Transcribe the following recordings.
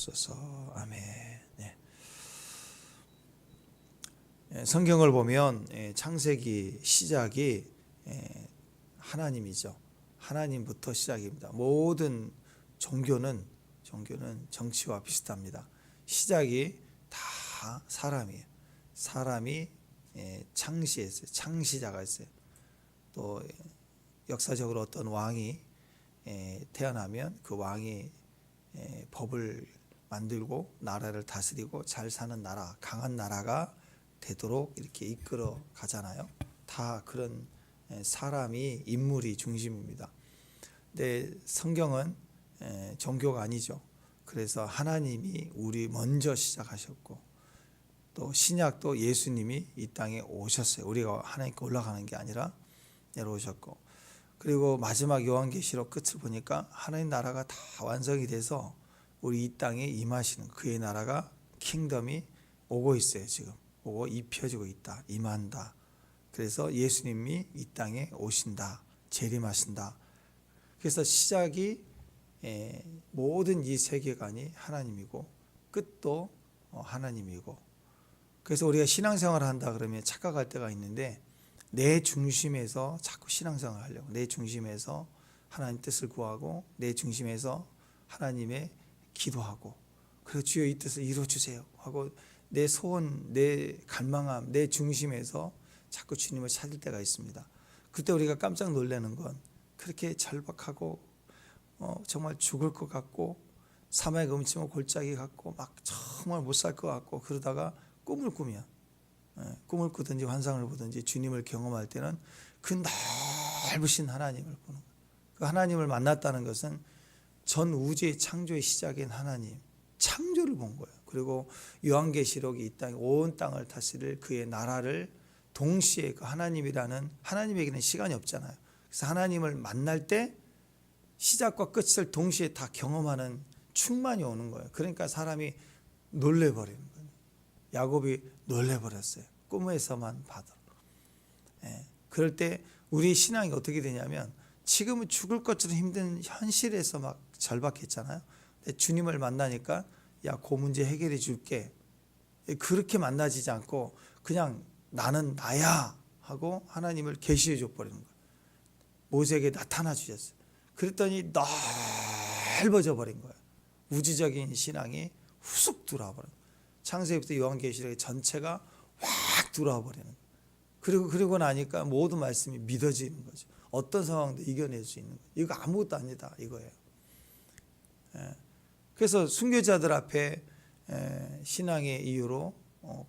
주옵소서. 아멘. 네. 성경을 보면 창세기 시작이 하나님이죠. 하나님부터 시작입니다. 모든 종교는 정치와 비슷합니다. 시작이 다 사람이에요. 사람이 창시했어요. 창시자가 있어요. 또 역사적으로 어떤 왕이 태어나면 그 왕이 법을 만들고 나라를 다스리고 잘 사는 나라, 강한 나라가 되도록 이렇게 이끌어 가잖아요. 다 그런 사람이 인물이 중심입니다. 근데 성경은 종교가 아니죠. 그래서 하나님이 우리 먼저 시작하셨고 또 신약도 예수님이 이 땅에 오셨어요. 우리가 하나님께 올라가는 게 아니라 내려오셨고, 그리고 마지막 요한계시록 끝을 보니까 하나님 나라가 다 완성이 돼서 우리 이 땅에 임하시는 그의 나라가 킹덤이 오고 있어요. 지금 오고 입혀지고 있다. 임한다. 그래서 예수님이 이 땅에 오신다. 재림하신다. 그래서 시작이 모든 이 세계관이 하나님이고 끝도 하나님이고, 그래서 우리가 신앙생활을 한다 그러면 착각할 때가 있는데 내 중심에서 자꾸 신앙생활을 하려고, 내 중심에서 하나님 뜻을 구하고 내 중심에서 하나님의 기도하고, 그래서 주여 이 뜻을 이루어주세요 하고 내 소원, 내 갈망함, 내 중심에서 자꾸 주님을 찾을 때가 있습니다. 그때 우리가 깜짝 놀라는 건 그렇게 절박하고 정말 죽을 것 같고 사막에 음침한 골짜기 같고 막 정말 못 살 것 같고, 그러다가 꿈을 꾸면 꿈을 꾸든지 환상을 보든지 주님을 경험할 때는 그 넓으신 하나님을 보는 거예요. 그 하나님을 만났다는 것은 전 우주의 창조의 시작인 하나님, 창조를 본 거예요. 그리고 요한계시록이 이 땅에 온 땅을 다스릴 그의 나라를 동시에, 그 하나님이라는, 하나님에게는 시간이 없잖아요. 그래서 하나님을 만날 때 시작과 끝을 동시에 다 경험하는 충만이 오는 거예요. 그러니까 사람이 놀래버리는 거예요. 야곱이 놀래버렸어요. 꿈에서만 봐도. 그럴 때 우리 신앙이 어떻게 되냐면, 지금은 죽을 것처럼 힘든 현실에서 막 절박했잖아요. 근데 주님을 만나니까 야, 그 문제 해결해 줄게. 그렇게 만나지지 않고 그냥 나는 나야 하고 하나님을 계시해 줘 버리는 거예요. 모세에게 나타나 주셨어요. 그랬더니 넓어져 버린 거예요. 우주적인 신앙이 후쑥 들어와 버린 거예요. 창세기부터 요한계시록의 전체가 확 들어와 버리는 거예요. 그리고 나니까 모든 말씀이 믿어지는 거죠. 어떤 상황도 이겨낼 수 있는 거예요. 이거 아무것도 아니다 이거예요. 그래서 순교자들 앞에 신앙의 이유로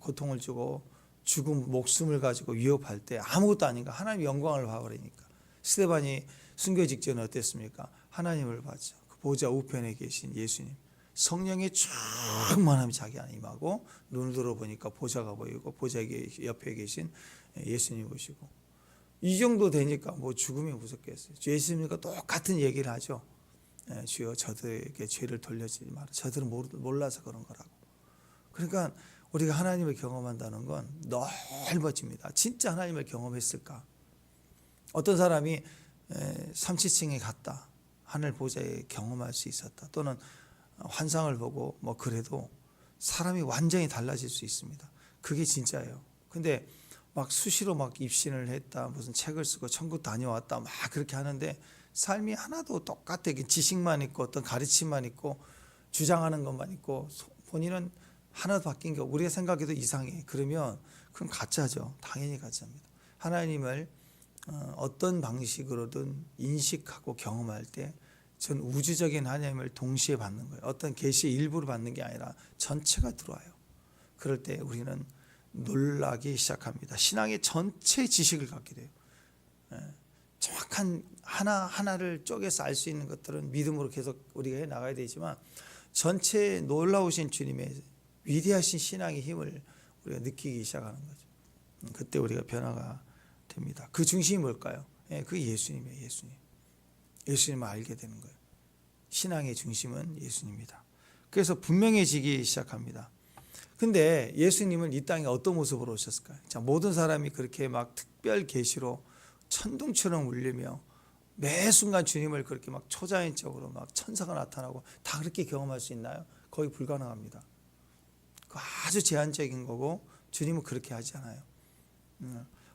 고통을 주고 죽음, 목숨을 가지고 위협할 때 아무것도 아닌가, 하나님의 영광을 봐버리니까. 스데반이 순교 직전에 어땠습니까? 하나님을 봤죠. 그 보좌 우편에 계신 예수님, 성령의 충만함이 자기 안에 임하고 눈을 들어보니까 보좌가 보이고 보좌 옆에 계신 예수님 보시고, 이 정도 되니까 뭐 죽음이 무섭겠어요. 예수님과 똑같은 얘기를 하죠. 주여 저들에게 죄를 돌려주지 마라. 저들은 몰라서 그런 거라고. 그러니까 우리가 하나님을 경험한다는 건 넓어집니다. 진짜 하나님을 경험했을까? 어떤 사람이 삼치층에 갔다, 하늘 보좌에 경험할 수 있었다, 또는 환상을 보고 뭐 그래도 사람이 완전히 달라질 수 있습니다. 그게 진짜예요. 근데 막 수시로 막 입신을 했다, 무슨 책을 쓰고 천국 다녀왔다 막 그렇게 하는데 삶이 하나도 똑같아. 지식만 있고 어떤 가르침만 있고 주장하는 것만 있고 본인은 하나도 바뀐 게 우리가 생각해도 이상해. 그러면 그건 가짜죠. 당연히 가짜입니다. 하나님을 어떤 방식으로든 인식하고 경험할 때 전 우주적인 하나님을 동시에 받는 거예요. 어떤 계시의 일부를 받는 게 아니라 전체가 들어와요. 그럴 때 우리는 놀라기 시작합니다. 신앙의 전체 지식을 갖게 돼요. 정확한 하나를 쪼개서 알 수 있는 것들은 믿음으로 계속 우리가 해 나가야 되지만, 전체 놀라우신 주님의 위대하신 신앙의 힘을 우리가 느끼기 시작하는 거죠. 그때 우리가 변화가 됩니다. 그 중심이 뭘까요? 그게 예수님이에요. 예수님을 알게 되는 거예요. 신앙의 중심은 예수님입니다. 그래서 분명해지기 시작합니다. 근데 예수님은 이 땅에 어떤 모습으로 오셨을까요? 자, 모든 사람이 그렇게 막 특별 계시로 천둥처럼 울리며 매 순간 주님을 그렇게 막 초자연적으로 막 천사가 나타나고 다 그렇게 경험할 수 있나요? 거의 불가능합니다. 그 아주 제한적인 거고 주님은 그렇게 하지 않아요.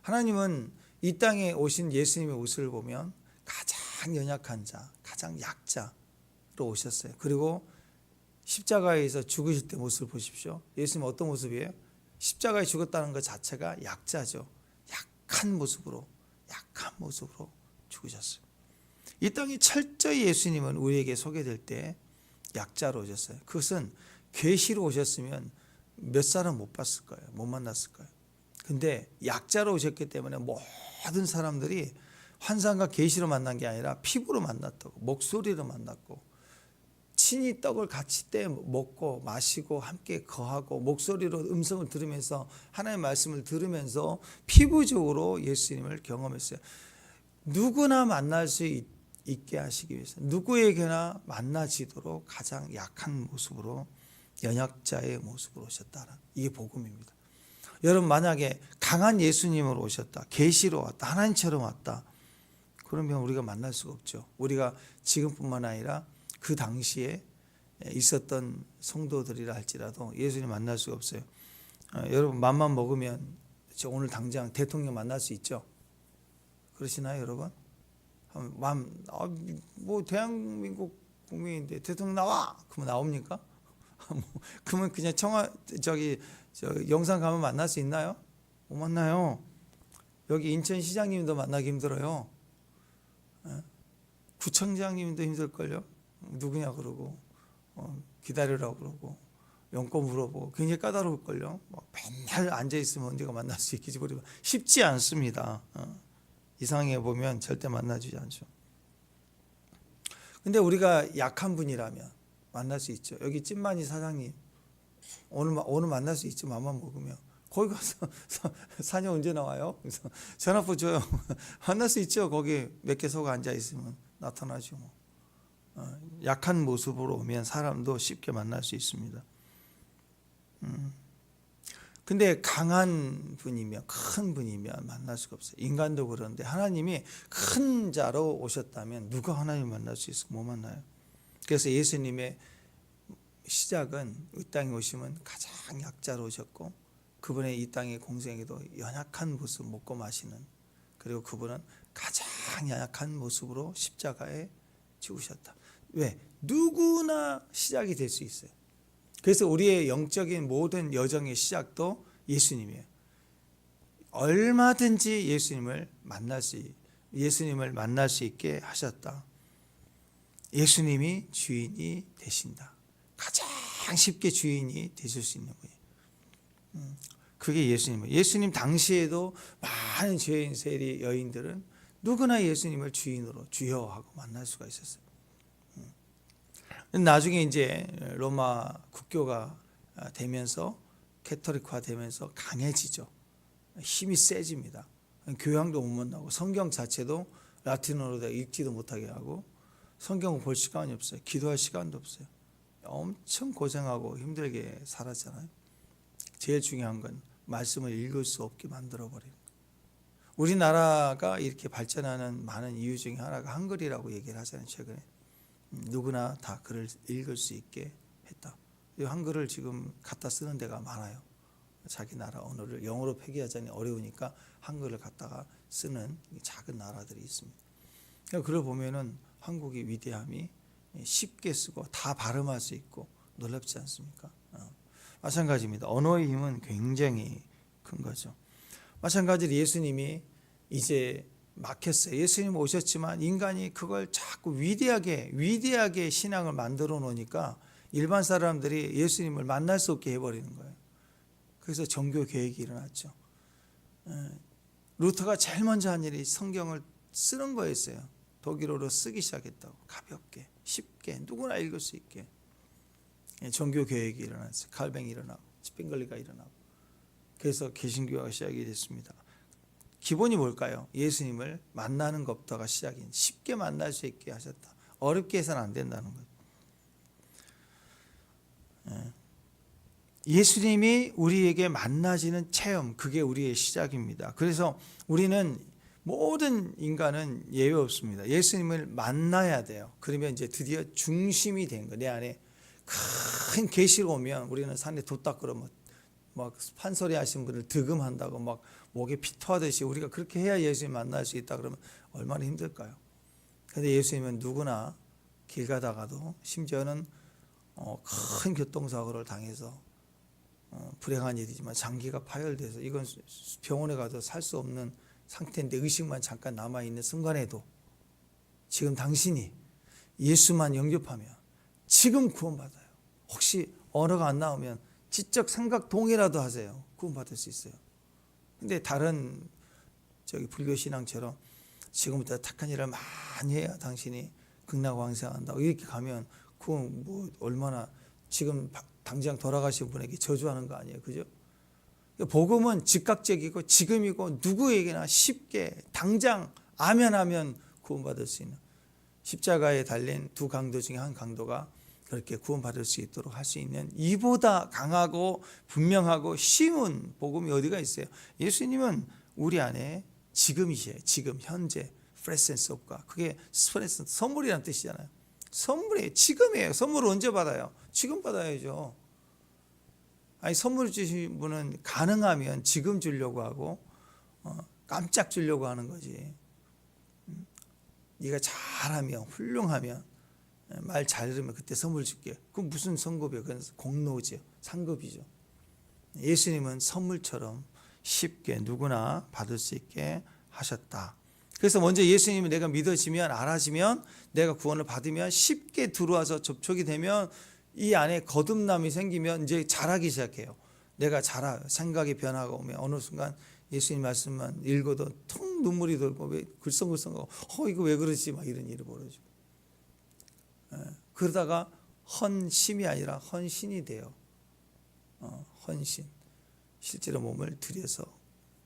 하나님은 이 땅에 오신 예수님의 모습을 보면 가장 연약한 자, 가장 약자로 오셨어요. 그리고 십자가에서 죽으실 때 모습을 보십시오. 예수님은 어떤 모습이에요? 십자가에 죽었다는 것 자체가 약자죠. 약한 모습으로 죽으셨어요. 이 땅에 철저히 예수님은 우리에게 소개될 때 약자로 오셨어요. 그것은 계시로 오셨으면 몇 사람 못 봤을 거예요. 못 만났을 거예요. 근데 약자로 오셨기 때문에 모든 사람들이 환상과 계시로 만난 게 아니라 피부로 만났다고, 목소리로 만났고, 친히 떡을 같이 떼 먹고 마시고 함께 거하고 목소리로 음성을 들으면서 하나님의 말씀을 들으면서 피부적으로 예수님을 경험했어요. 누구나 만날 수 있게 하시기 위해서, 누구에게나 만나지도록 가장 약한 모습으로, 연약자의 모습으로 오셨다는, 이게 복음입니다. 여러분, 만약에 강한 예수님으로 오셨다, 계시로 왔다, 하나님처럼 왔다, 그러면 우리가 만날 수가 없죠. 우리가 지금뿐만 아니라 그 당시에 있었던 성도들이라 할지라도 예수님 만날 수가 없어요. 여러분, 맘만 먹으면 오늘 당장 대통령 만날 수 있죠. 그러시나요, 여러분? 뭐 대한민국 국민인데 대통령 나와! 그러면 나옵니까? 그러면 그냥 영상 가면 만날 수 있나요? 못 만나요. 여기 인천시장님도 만나기 힘들어요. 구청장님도 힘들걸요. 누구냐 그러고 기다리라고 그러고 용건 물어보고 굉장히 까다로울걸요. 맨날 앉아있으면 언제가 만날 수 있겠지. 쉽지 않습니다. 이상해 보면 절대 만나주지 않죠. 근데 우리가 약한 분이라면 만날 수 있죠. 여기 찐만이 사장님 오늘 만날 수 있죠. 맘만 먹으면. 거기 가서 사녀 언제 나와요? 그래서 전화번호 줘요. 만날 수 있죠. 거기 몇 개 속 앉아 있으면 나타나죠. 약한 모습으로 오면 사람도 쉽게 만날 수 있습니다. 근데 강한 분이면, 큰 분이면 만날 수가 없어요. 인간도 그런데 하나님이 큰 자로 오셨다면 누가 하나님 만날 수 있을까? 못 만나요. 그래서 예수님의 시작은 이 땅에 오시면 가장 약자로 오셨고, 그분의 이 땅의 공생에도 연약한 모습, 먹고 마시는, 그리고 그분은 가장 연약한 모습으로 십자가에 죽으셨다. 왜? 누구나 시작이 될 수 있어요. 그래서 우리의 영적인 모든 여정의 시작도 예수님이에요. 얼마든지 예수님을 만날 수 있게 하셨다. 예수님이 주인이 되신다. 가장 쉽게 주인이 되실 수 있는 분이에요. 그게 예수님이에요. 예수님 당시에도 많은 죄인 세리 여인들은 누구나 예수님을 주인으로 주여하고 만날 수가 있었어요. 나중에 이제 로마 국교가 되면서, 캐토릭화 되면서 강해지죠. 힘이 세집니다. 교양도 못 만나고 성경 자체도 라틴어로 읽지도 못하게 하고 성경을 볼 시간이 없어요. 기도할 시간도 없어요. 엄청 고생하고 힘들게 살았잖아요. 제일 중요한 건 말씀을 읽을 수 없게 만들어버리는 거예요. 우리나라가 이렇게 발전하는 많은 이유 중에 하나가 한글이라고 얘기를 하잖아요. 최근에 누구나 다 글을 읽을 수 있게 했다. 한글을 지금 갖다 쓰는 데가 많아요. 자기 나라 언어를 영어로 표기하자니 어려우니까 한글을 갖다가 쓰는 작은 나라들이 있습니다. 그걸 보면은 한국의 위대함이 쉽게 쓰고 다 발음할 수 있고 놀랍지 않습니까? 마찬가지입니다. 언어의 힘은 굉장히 큰 거죠. 마찬가지로 예수님이 이제 막혔어요. 예수님 오셨지만 인간이 그걸 자꾸 위대하게 신앙을 만들어 놓으니까 일반 사람들이 예수님을 만날 수 없게 해버리는 거예요. 그래서 종교 개혁이 일어났죠. 루터가 제일 먼저 한 일이 성경을 쓰는 거였어요. 독일어로 쓰기 시작했다고. 가볍게, 쉽게, 누구나 읽을 수 있게. 종교 개혁이 일어났어요. 칼뱅이 일어나고 스핑글리가 일어나고. 그래서 개신교가 시작이 됐습니다. 기본이 뭘까요? 예수님을 만나는 것부터가 시작인, 쉽게 만날 수 있게 하셨다. 어렵게 해서는 안 된다는 거죠. 예수님이 우리에게 만나지는 체험, 그게 우리의 시작입니다. 그래서 우리는, 모든 인간은 예외 없습니다. 예수님을 만나야 돼요. 그러면 이제 드디어 중심이 된 거예요. 내 안에 큰 계시가 오면 우리는 산에 돛 닦으러 막 판소리 하신 분을 득음한다고 막 목에 피토하듯이 우리가 그렇게 해야 예수님 만날 수 있다 그러면 얼마나 힘들까요? 그런데 예수님은 누구나 길 가다가도 심지어는 큰 교통사고를 당해서 불행한 일이지만 장기가 파열돼서 이건 병원에 가도 살 수 없는 상태인데 의식만 잠깐 남아있는 순간에도 지금 당신이 예수만 영접하면 지금 구원받아요. 혹시 언어가 안 나오면 지적 생각 동의라도 하세요. 구원받을 수 있어요. 근데 다른 불교 신앙처럼 지금부터 착한 일을 많이 해야 당신이 극락왕생한다 이렇게 가면 그건 뭐 얼마나 지금 당장 돌아가신 분에게 저주하는 거 아니에요, 그죠? 복음은 즉각적이고 지금이고 누구에게나 쉽게 당장 아멘하면 구원받을 수 있는 십자가에 달린 두 강도 중에 한 강도가 그렇게 구원받을 수 있도록 할 수 있는 이보다 강하고 분명하고 쉬운 복음이 어디가 있어요? 예수님은 우리 안에 지금이세요. 지금 현재 presence of God. 그게 선물이라는 뜻이잖아요. 선물이에요. 지금이에요. 선물을 언제 받아요? 지금 받아야죠. 아니 선물 주신 분은 가능하면 지금 주려고 하고 깜짝 주려고 하는 거지. 네가 잘하면 훌륭하면 말 잘 들으면 그때 선물 줄게. 그건 무슨 선급이에요? 그건 공로죠. 상급이죠. 예수님은 선물처럼 쉽게 누구나 받을 수 있게 하셨다. 그래서 먼저 예수님이 내가 믿어지면 알아지면 내가 구원을 받으면 쉽게 들어와서 접촉이 되면 이 안에 거듭남이 생기면 이제 잘하기 시작해요. 내가 생각이 변화가 오면 어느 순간 예수님 말씀만 읽어도 통 눈물이 돌고 왜 글썽글썽하고 이거 왜 그러지 막 이런 일이 벌어지고 그러다가 헌심이 아니라 헌신이 돼요. 헌신. 실제로 몸을 들여서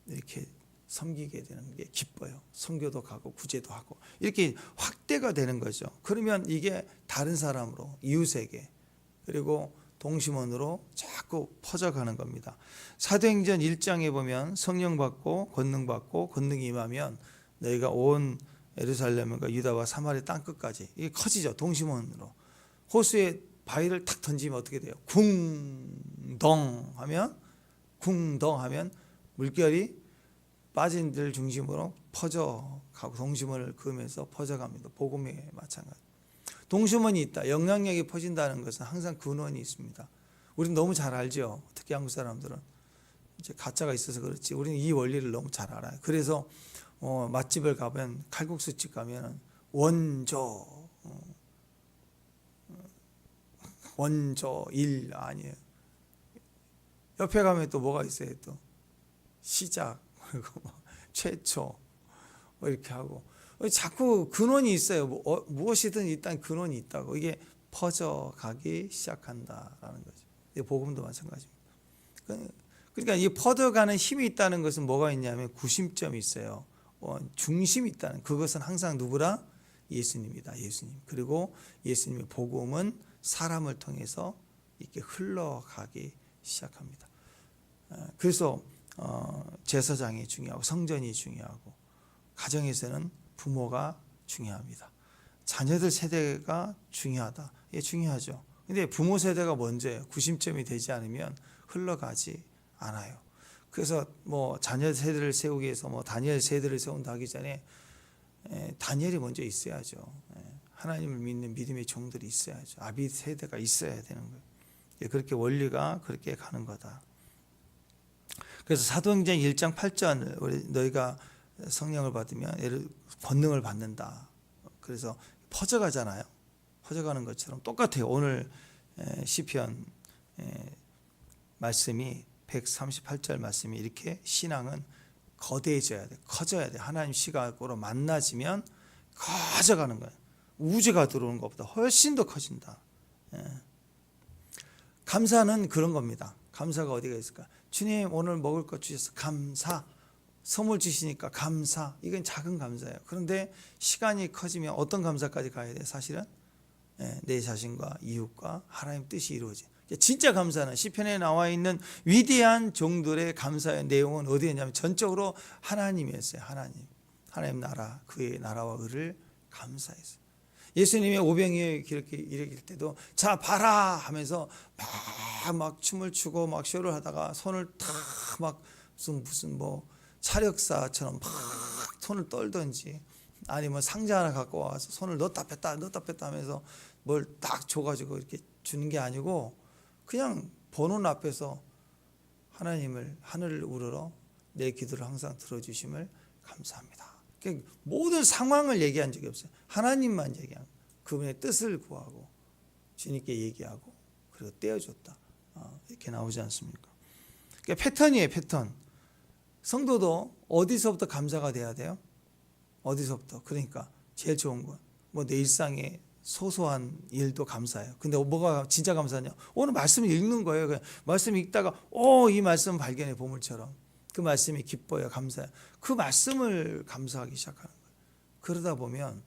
이렇게 섬기게 되는 게 기뻐요. 선교도 가고 구제도 하고 이렇게 확대가 되는 거죠. 그러면 이게 다른 사람으로 이웃에게 그리고 동심원으로 자꾸 퍼져가는 겁니다. 사도행전 1장에 보면 성령 받고 권능이 임하면 너희가 온 예루살렘과 유다와 사마리 땅끝까지 이게 커지죠. 동심원으로. 호수에 바위를 탁 던지면 어떻게 돼요? 궁덩하면 물결이 빠진 데를 중심으로 퍼져가고 동심원을 그으면서 퍼져갑니다. 복음이 마찬가지. 동심원이 있다. 영향력이 퍼진다는 것은 항상 근원이 있습니다. 우리는 너무 잘 알죠. 특히 한국 사람들은 이제 가짜가 있어서 그렇지. 우리는 이 원리를 너무 잘 알아요. 그래서 맛집을 가면 칼국수집 가면 원조 일 아니에요. 옆에 가면 또 뭐가 있어요? 또 시작 그리고 최초 이렇게 하고 자꾸 근원이 있어요. 무엇이든 일단 근원이 있다고 이게 퍼져가기 시작한다라는 거죠. 복음도 마찬가지입니다. 그러니까 이 퍼져가는 힘이 있다는 것은 뭐가 있냐면 구심점이 있어요. 중심이 있다는 그것은 항상 누구라? 예수님이다. 예수님. 그리고 예수님의 복음은 사람을 통해서 이렇게 흘러가기 시작합니다. 그래서 제사장이 중요하고 성전이 중요하고 가정에서는 부모가 중요합니다. 자녀들 세대가 중요하다. 예, 중요하죠. 근데 부모 세대가 먼저예요. 구심점이 되지 않으면 흘러가지 않아요. 그래서 자녀 세대를 세우기 위해서 다니엘 세대를 세운다 하기 전에 다니엘이 먼저 있어야죠. 하나님을 믿는 믿음의 종들이 있어야죠. 아비 세대가 있어야 되는 거예요. 그렇게 원리가 그렇게 가는 거다. 그래서 사도행전 1장 8절 너희가 성령을 받으면 권능을 받는다. 그래서 퍼져가잖아요. 퍼져가는 것처럼 똑같아요. 오늘 시편 말씀이 138절 말씀이 이렇게 신앙은 거대해져야 돼. 커져야 돼. 하나님 시각으로 만나지면 커져가는 거예요. 우주가 들어오는 것보다 훨씬 더 커진다. 감사는 그런 겁니다. 감사가 어디가 있을까? 주님 오늘 먹을 것 주셔서 감사. 선물 주시니까 감사. 이건 작은 감사예요. 그런데 시간이 커지면 어떤 감사까지 가야 돼요? 사실은 내 자신과 이웃과 하나님 뜻이 이루어져. 진짜 감사는 시편에 나와 있는 위대한 종들의 감사의 내용은 어디에 있냐면 전적으로 하나님이었어요. 하나님 나라 그의 나라와 의를 감사했어요. 예수님의 오병이어 이렇게 일으킬 때도 자 봐라 하면서 막 춤을 추고 막 쇼를 하다가 손을 탁 막 무슨 뭐 차력사처럼 막 손을 떨던지 아니면 상자 하나 갖고 와서 손을 넣었다 뺐다 하면서 뭘 딱 줘가지고 이렇게 주는 게 아니고 그냥 보는 앞에서 하나님을 하늘을 우러러 내 기도를 항상 들어주심을 감사합니다. 그러니까 모든 상황을 얘기한 적이 없어요. 하나님만 얘기한 그분의 뜻을 구하고 주님께 얘기하고 그리고 떼어줬다. 이렇게 나오지 않습니까? 그러니까 패턴이에요. 패턴. 성도도 어디서부터 감사가 돼야 돼요? 어디서부터? 그러니까 제일 좋은 건 뭐 내 일상의 소소한 일도 감사해요. 근데 뭐가 진짜 감사하냐? 오늘 말씀을 읽는 거예요. 그냥 말씀 읽다가 이 말씀 발견의 보물처럼 그 말씀이 기뻐요. 감사해요. 그 말씀을 감사하기 시작하는 거예요. 그러다 보면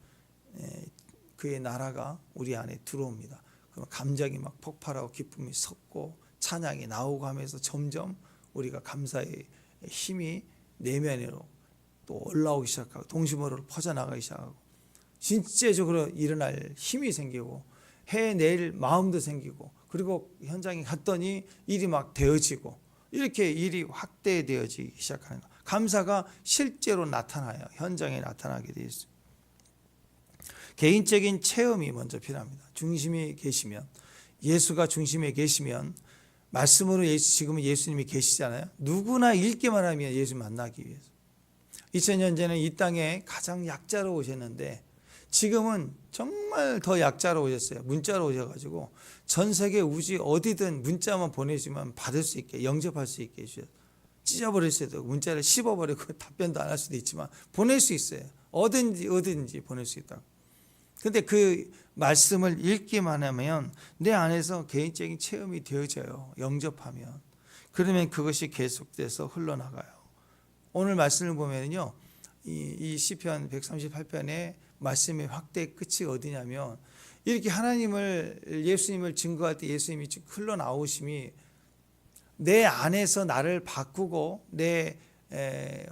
그의 나라가 우리 안에 들어옵니다. 그럼 감정이 막 폭발하고 기쁨이 솟고 찬양이 나오고 하면서 점점 우리가 감사의 힘이 내면으로 또 올라오기 시작하고 동심으로 퍼져나가기 시작하고 진짜적으로 일어날 힘이 생기고 해낼 마음도 생기고 그리고 현장에 갔더니 일이 막 되어지고 이렇게 일이 확대되어지기 시작하는 거. 감사가 실제로 나타나요. 현장에 나타나게 되어 있어요. 개인적인 체험이 먼저 필요합니다. 중심에 계시면 예수가 중심에 계시면 말씀으로 지금은 예수님이 계시잖아요. 누구나 읽기만 하면 예수 만나기 위해서 2000년 전에 이 땅에 가장 약자로 오셨는데 지금은 정말 더 약자로 오셨어요. 문자로 오셔가지고 전 세계 우주 어디든 문자만 보내주면 받을 수 있게 영접할 수 있게 해주셔서 찢어버릴 수도 있고 문자를 씹어버리고 답변도 안 할 수도 있지만 보낼 수 있어요. 어딘지 보낼 수 있다고. 근데 그 말씀을 읽기만 하면 내 안에서 개인적인 체험이 되어져요. 영접하면. 그러면 그것이 계속돼서 흘러나가요. 오늘 말씀을 보면요. 이 시편 138편의 말씀의 확대의 끝이 어디냐면 이렇게 하나님을 예수님을 증거할 때 예수님이 흘러나오심이 내 안에서 나를 바꾸고 내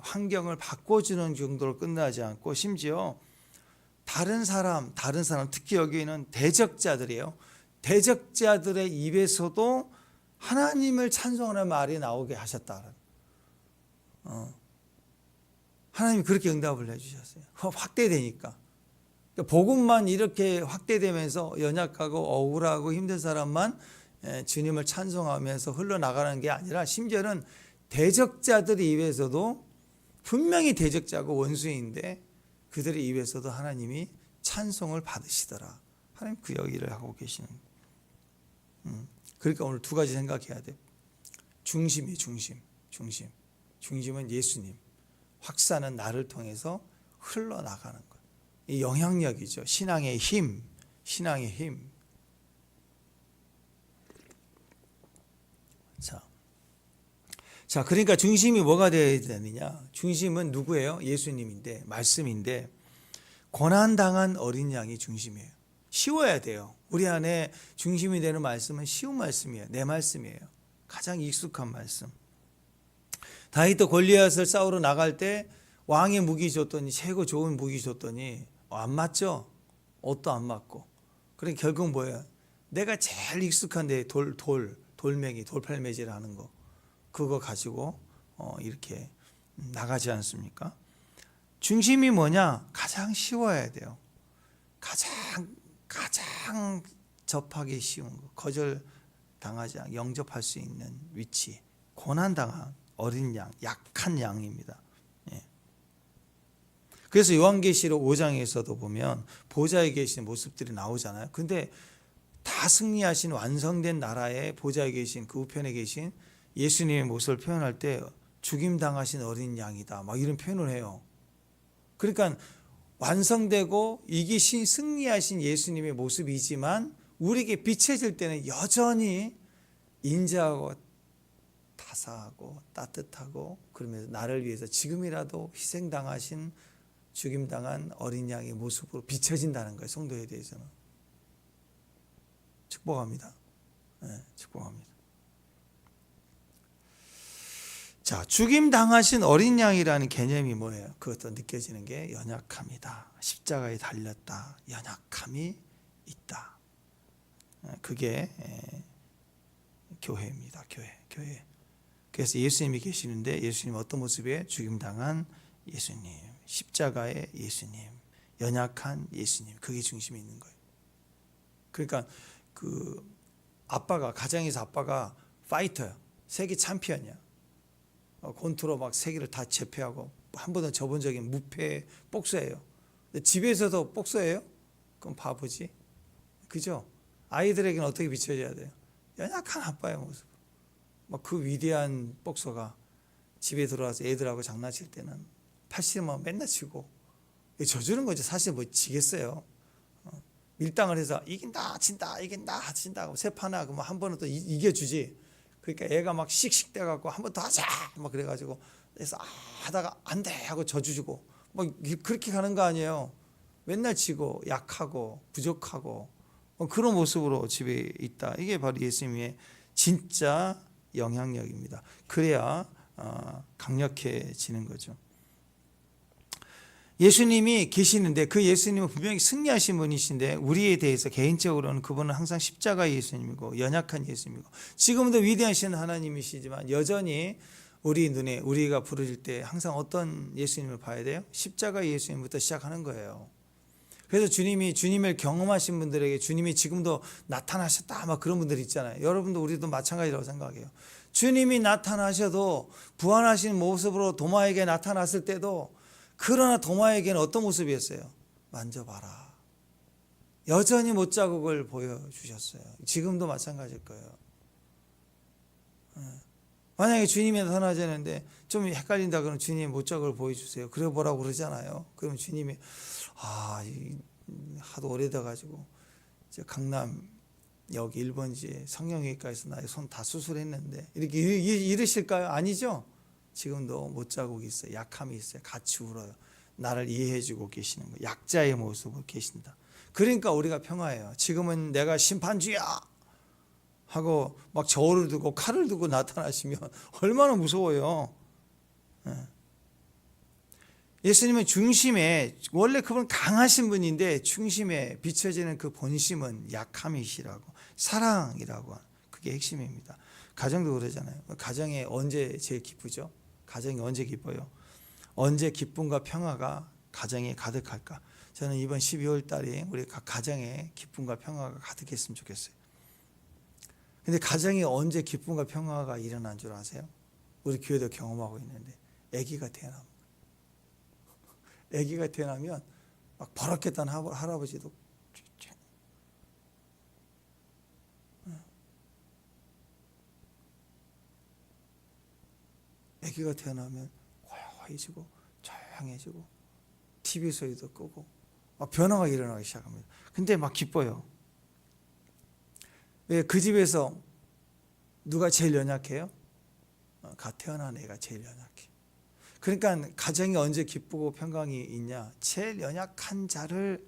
환경을 바꿔주는 정도로 끝나지 않고 심지어 다른 사람 특히 여기는 대적자들이에요. 대적자들의 입에서도 하나님을 찬송하는 말이 나오게 하셨다. 하나님이 그렇게 응답을 해주셨어요. 확대되니까. 복음만 이렇게 확대되면서 연약하고 억울하고 힘든 사람만 주님을 찬송하면서 흘러나가는 게 아니라 심지어는 대적자들의 입에서도 분명히 대적자고 원수인데 그들의 입에서도 하나님이 찬송을 받으시더라. 하나님 그 여기를 하고 계시는 거예요. 그러니까 오늘 두 가지 생각해야 돼요. 중심이 중심은 예수님. 확산은 나를 통해서 흘러나가는 거예요. 이 영향력이죠. 신앙의 힘. 자, 그러니까 중심이 뭐가 되어야 되느냐? 중심은 누구예요? 예수님인데, 말씀인데, 고난당한 어린 양이 중심이에요. 쉬워야 돼요. 우리 안에 중심이 되는 말씀은 쉬운 말씀이에요. 내 말씀이에요. 가장 익숙한 말씀. 다윗도 골리앗을 싸우러 나갈 때 왕의 무기 줬더니 최고 좋은 무기 줬더니 안 맞죠? 옷도 안 맞고. 그러니까 결국 뭐예요? 내가 제일 익숙한데 돌멩이, 돌팔매질 하는 거. 그거 가지고 이렇게 나가지 않습니까? 중심이 뭐냐? 가장 쉬워야 돼요. 가장 접하기 쉬운 거. 거절당하지 않고 영접할 수 있는 위치. 고난당한 어린 양, 약한 양입니다. 그래서 요한계시록 5장에서도 보면 보좌에 계신 모습들이 나오잖아요. 근데 다 승리하신 완성된 나라의 보좌에 계신 그 우편에 계신 예수님의 모습을 표현할 때 죽임당하신 어린 양이다. 막 이런 표현을 해요. 그러니까 완성되고 이기신 승리하신 예수님의 모습이지만 우리에게 비춰질 때는 여전히 인자하고 다사하고 따뜻하고 그러면서 나를 위해서 지금이라도 희생당하신 죽임당한 어린 양의 모습으로 비춰진다는 거예요. 성도에 대해서는. 축복합니다. 축복합니다. 자, 죽임 당하신 어린 양이라는 개념이 뭐예요? 그것도 느껴지는 게 연약함이다. 십자가에 달렸다. 연약함이 있다. 그게 교회입니다. 교회. 그래서 예수님이 계시는데 예수님 어떤 모습이에요? 죽임 당한 예수님, 십자가의 예수님, 연약한 예수님. 그게 중심에 있는 거예요. 그러니까 그 아빠가 가정에서 아빠가 파이터야. 세계 챔피언이야. 권투로 막 세계를 다 제패하고 한 번도 져본 적이 무패 복서예요. 집에서도 복서예요? 그럼 바보지. 그죠? 아이들에게는 어떻게 비춰져야 돼요? 연약한 아빠의 모습. 막 그 위대한 복서가 집에 들어와서 애들하고 장난칠 때는 팔씨름만 맨날 치고 져주는 거지. 사실 뭐 지겠어요. 밀당을 해서 이긴다 친다 이긴다 친다 하고 세 판하고 뭐 한 번은 또 이겨주지. 그러니까 애가 막 씩씩대 갖고 한 번 더 하자 막 그래가지고 그래서 하다가 안 돼 하고 져주고 뭐 그렇게 가는 거 아니에요. 맨날 지고 약하고 부족하고 그런 모습으로 집에 있다. 이게 바로 예수님의 진짜 영향력입니다. 그래야 강력해지는 거죠. 예수님이 계시는데 그 예수님은 분명히 승리하신 분이신데 우리에 대해서 개인적으로는 그분은 항상 십자가의 예수님이고 연약한 예수님이고 지금도 위대하신 하나님이시지만 여전히 우리 눈에 우리가 부르실 때 항상 어떤 예수님을 봐야 돼요? 십자가의 예수님부터 시작하는 거예요. 그래서 주님을 경험하신 분들에게 주님이 지금도 나타나셨다 막 그런 분들 있잖아요. 여러분도 우리도 마찬가지라고 생각해요. 주님이 나타나셔도 부활하신 모습으로 도마에게 나타났을 때도 그러나 도마에게는 어떤 모습이었어요? 만져봐라. 여전히 못자국을 보여주셨어요. 지금도 마찬가지일 거예요. 만약에 주님이 나타나자는데 좀 헷갈린다 그러면 주님 못자국을 보여주세요. 그래 보라고 그러잖아요. 그러면 주님이 하도 오래돼 가지고 강남 여기 1번지에 성형외과에서 나의 손 다 수술했는데 이렇게 이러실까요? 아니죠. 지금도 못자국이 있어요. 약함이 있어요. 같이 울어요. 나를 이해해주고 계시는 거예요. 약자의 모습으로 계신다. 그러니까 우리가 평화해요. 지금은 내가 심판주야 하고 막 저울을 두고 칼을 두고 나타나시면 얼마나 무서워요. 예수님은 중심에 원래 그분 강하신 분인데 중심에 비춰지는 그 본심은 약함이시라고 사랑이라고 그게 핵심입니다. 가정도 그러잖아요. 가정에 언제 제일 기쁘죠? 가정이 언제 기뻐요? 언제 기쁨과 평화가 가정에 가득할까? 저는 이번 12월 달에 우리 각 가정에 기쁨과 평화가 가득했으면 좋겠어요. 근데 가정에 언제 기쁨과 평화가 일어난 줄 아세요? 우리 교회도 경험하고 있는데 아기가 태어납니다. 아기가 태어나면 막 버럭했던 할아버지도 아기가 태어나면 고요해지고 조용해지고 TV 소리도 끄고 막 변화가 일어나기 시작합니다. 근데 막 기뻐요. 왜? 그 집에서 누가 제일 연약해요? 갓 태어난 애가 제일 연약해. 그러니까 가정이 언제 기쁘고 평강이 있냐? 제일 연약한 자를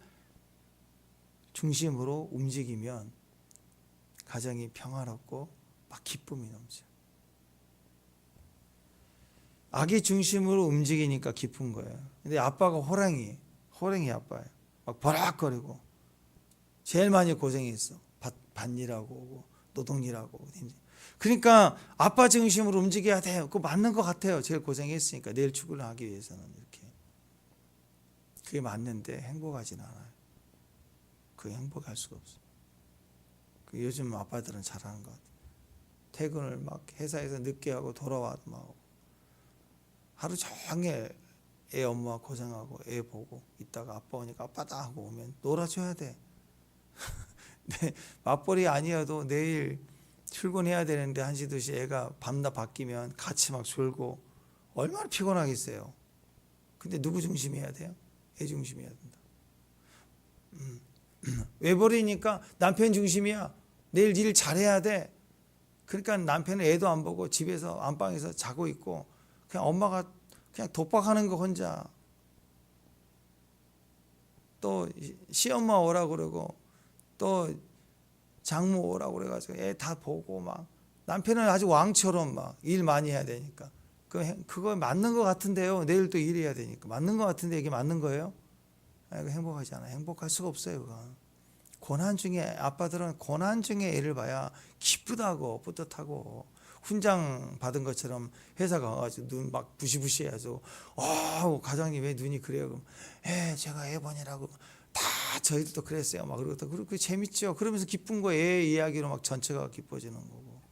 중심으로 움직이면 가정이 평화롭고 막 기쁨이 넘쳐. 아기 중심으로 움직이니까 기쁜 거예요. 근데 아빠가 호랑이 아빠예요. 막 버락거리고 제일 많이 고생했어. 밭일하고 오고 노동일하고 오고. 그러니까 아빠 중심으로 움직여야 돼요. 그거 맞는 것 같아요. 제일 고생했으니까 내일 출근하기 위해서는 이렇게. 그게 맞는데 행복하진 않아요. 그게 행복할 수가 없어요. 요즘 아빠들은 잘하는 것 같아요. 퇴근을 막 회사에서 늦게 하고 돌아와도 막 하루 종일 애 엄마 고생하고 애 보고 있다가 아빠 오니까 아빠다 하고 오면 놀아줘야 돼. 네, 맞벌이 아니어도 내일 출근해야 되는데 1시 2시 애가 밤낮 바뀌면 같이 막 졸고 얼마나 피곤하겠어요. 근데 누구 중심이 해야 돼요? 애 중심이 해야 된다. 외벌이니까 남편 중심이야. 내일 일 잘해야 돼. 그러니까 남편은 애도 안 보고 집에서 안방에서 자고 있고 그냥 엄마가 그냥 독박하는 거 혼자. 또 시엄마 오라고 그러고 또 장모 오라고 그래가지고 애 다 보고 막 남편은 아주 왕처럼 막 일 많이 해야 되니까 그거 맞는 것 같은데요. 내일 또 일해야 되니까 맞는 것 같은데 이게 맞는 거예요? 이거 행복하지 않아요. 행복할 수가 없어요. 그건. 고난 중에 아빠들은 고난 중에 애를 봐야 기쁘다고 뿌듯하고 훈장 받은 것처럼 회사가 와가지고 눈 막 부시부시 해가지고 과장님 왜 눈이 그래요? 그럼 제가 애 보느라고 다 저희들도 그랬어요. 막 그러고 그렇게 재밌죠. 그러면서 기쁜 거 애 이야기로 막 전체가 기뻐지는 거고.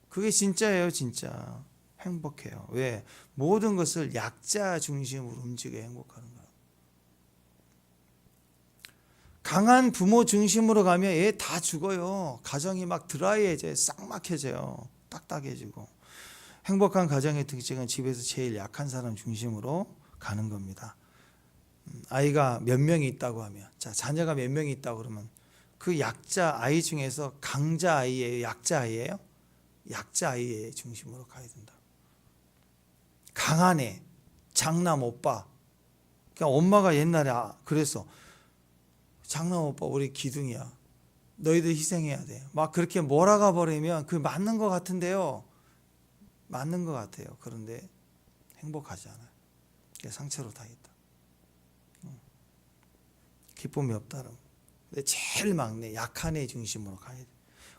그게 진짜예요, 진짜. 행복해요. 왜? 모든 것을 약자 중심으로 움직여 행복하는 거예요. 강한 부모 중심으로 가면 애 다 죽어요. 가정이 막 드라이해져요. 싹막혀져요. 딱딱해지고. 행복한 가정의 특징은 집에서 제일 약한 사람 중심으로 가는 겁니다. 아이가 몇 명이 있다고 하면, 자녀가 몇 명이 있다고 그러면 그 약자 아이 중에서 강자 아이예요, 약자 아이예요? 약자 아이의 중심으로 가야 된다. 강한 애, 장남 오빠. 그러니까 엄마가 옛날에 그랬어. 장남 오빠 우리 기둥이야. 너희들 희생해야 돼. 막 그렇게 몰아가 버리면 그 맞는 것 같은데요. 맞는 것 같아요. 그런데 행복하지 않아요. 상처로 다 있다. 기쁨이 없다는. 근데 제일 막내, 약한 애 중심으로 가야 돼.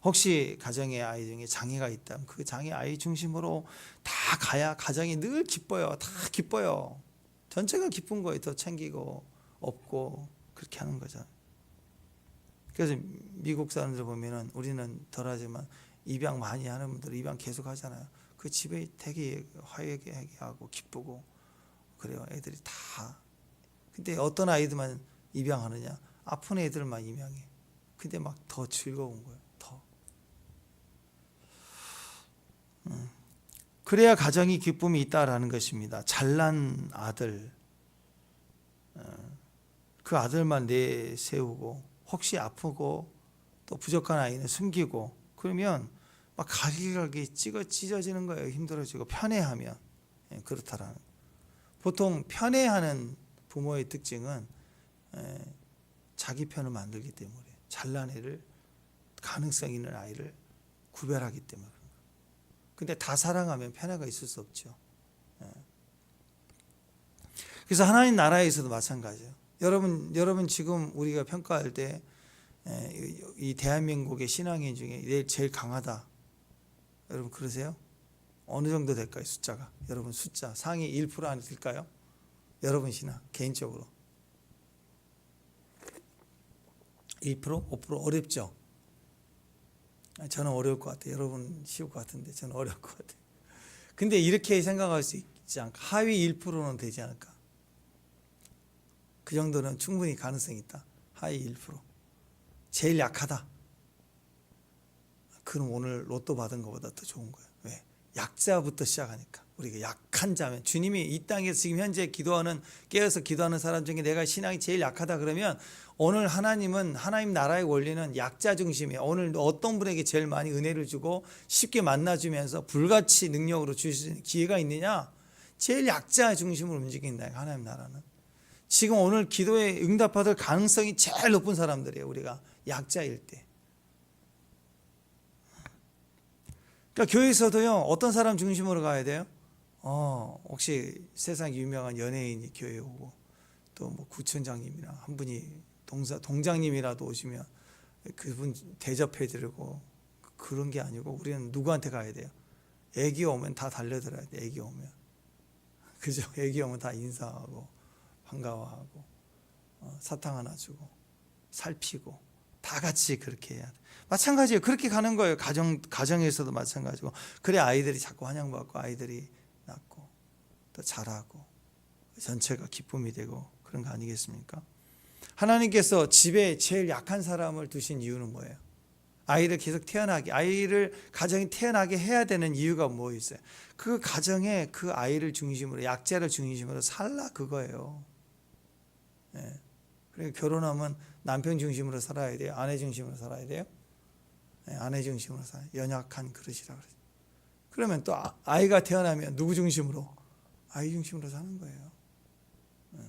혹시 가정의 아이 중에 장애가 있다면 그 장애 아이 중심으로 다 가야 가정이 늘 기뻐요. 다 기뻐요. 전체가 기쁜 거예요. 더 챙기고 없고 그렇게 하는 거죠. 그래서 미국 사람들 보면은 우리는 덜하지만 입양 많이 하는 분들 입양 계속 하잖아요. 그 집에 되게 화해하고 기쁘고 그래요. 애들이 다. 근데 어떤 아이들만 입양하느냐? 아픈 애들만 입양해. 근데 막 더 즐거운 거예요. 더. 그래야 가정이 기쁨이 있다라는 것입니다. 잘난 아들, 그 아들만 내세우고 혹시 아프고 또 부족한 아이는 숨기고 그러면 막 갈기갈기 찢어지는 거예요. 힘들어지고 편애하면. 그렇다라는. 보통 편애하는 부모의 특징은 자기 편을 만들기 때문에 잘난 애를 가능성 있는 아이를 구별하기 때문에. 근데 다 사랑하면 편애가 있을 수 없죠. 그래서 하나님 나라에서도 마찬가지예요. 여러분 지금 우리가 평가할 때 이 대한민국의 신앙인 중에 제일 강하다. 여러분 그러세요? 어느 정도 될까요? 숫자가. 여러분 숫자 상위 1% 안에 들까요? 여러분 신앙 개인적으로 1%? 5% 어렵죠? 저는 어려울 것 같아요. 여러분 쉬울 것 같은데 저는 어려울 것 같아요. 근데 이렇게 생각할 수 있지 않을까? 하위 1%는 되지 않을까? 그 정도는 충분히 가능성이 있다. 하위 1%. 제일 약하다. 그럼 오늘 로또 받은 것보다 더 좋은 거예요. 왜? 약자부터 시작하니까. 우리가 약한 자면 주님이 이 땅에서 지금 현재 깨어서 기도하는 사람 중에 내가 신앙이 제일 약하다 그러면 오늘 하나님은 하나님 나라의 원리는 약자 중심이에요. 오늘 어떤 분에게 제일 많이 은혜를 주고 쉽게 만나주면서 불같이 능력으로 주실 수 있는 기회가 있느냐? 제일 약자 중심으로 움직인다. 하나님 나라는. 지금 오늘 기도에 응답받을 가능성이 제일 높은 사람들이에요. 우리가 약자일 때. 그러니까 교회에서도요. 어떤 사람 중심으로 가야 돼요? 혹시 세상 유명한 연예인이 교회에 오고 또 뭐 구청장님이나 한 분이 동장님이라도 오시면 그분 대접해 드리고 그런 게 아니고 우리는 누구한테 가야 돼요? 애기 오면 다 달려들어야 돼. 애기 오면. 그죠? 애기 오면 다 인사하고 반가워하고 사탕 하나 주고 살피고 다 같이 그렇게 해야 돼. 마찬가지예요. 그렇게 가는 거예요. 가정에서도 마찬가지고. 그래 아이들이 자꾸 환영받고 아이들이 낳고 또 자라고 전체가 기쁨이 되고 그런 거 아니겠습니까? 하나님께서 집에 제일 약한 사람을 두신 이유는 뭐예요? 아이를 계속 가정이 태어나게 해야 되는 이유가 뭐 있어요? 그 가정에 그 아이를 중심으로 약자를 중심으로 살라 그거예요. 네. 그러니까 결혼하면 남편 중심으로 살아야 돼요? 아내 중심으로 살아야 돼요? 네, 아내 중심으로 살아요. 연약한 그릇이라 그러죠. 그러면 또 아이가 태어나면 누구 중심으로? 아이 중심으로 사는 거예요. 네.